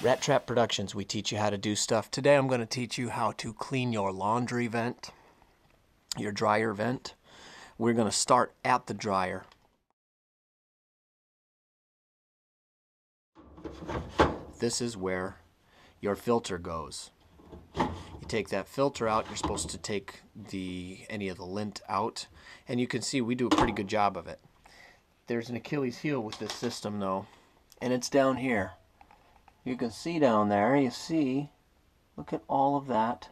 Rattrap Productions, we teach you how to do stuff. Today I'm going to teach you how to clean your laundry vent, your dryer vent. We're going to start at the dryer. This is where your filter goes. You take that filter out, you're supposed to take any of the lint out, and you can see we do a pretty good job of it. There's an Achilles heel with this system though, and it's down here. You can see down there, look at all of that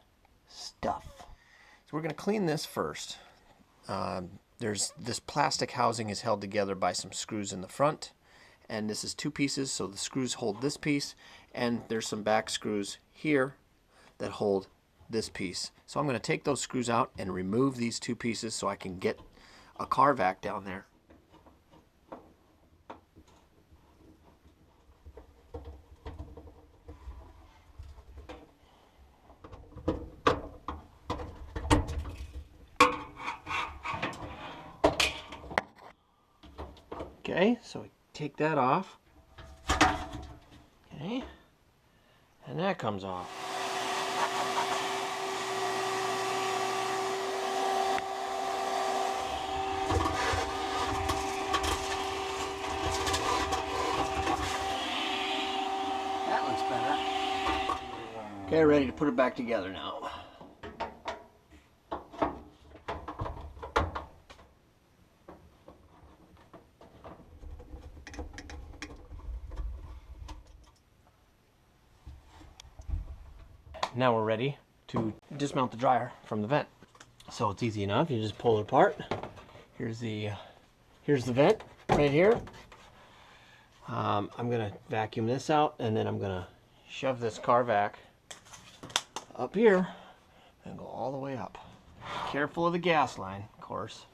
stuff. So we're going to clean this first. There's this plastic housing is held together by some screws in the front, and this is two pieces, so the screws hold this piece, and there's some back screws here that hold this piece. So I'm going to take those screws out and remove these two pieces so I can get a car vac down there. Okay, so we take that off. Okay, and that comes off. That looks better. Okay, ready to put it back together now. Now we're ready to dismount the dryer from the vent. So it's easy enough. You just pull it apart. Here's the vent right here. I'm gonna vacuum this out, and then I'm gonna shove this car vac up here and go all the way up. Careful of the gas line, of course.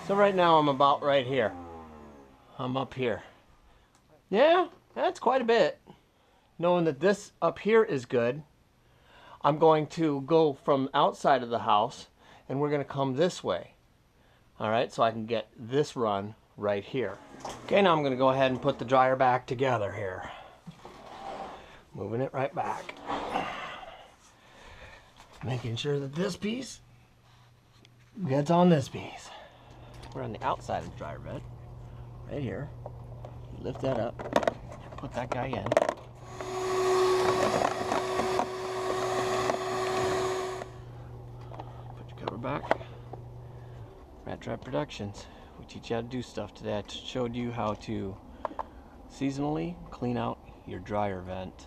So right now I'm about right here. I'm up here. Yeah, that's quite a bit. Knowing that this up here is good, I'm going to go from outside of the house and we're going to come this way. Alright, so I can get this run right here. Okay, now I'm going to go ahead and put the dryer back together here. Moving it right back. Making sure that this piece gets on this piece. We're on the outside of the dryer vent, right here. You lift that up, put that guy in. Put your cover back. Rattrap Productions. We teach you how to do stuff today. I showed you how to seasonally clean out your dryer vent.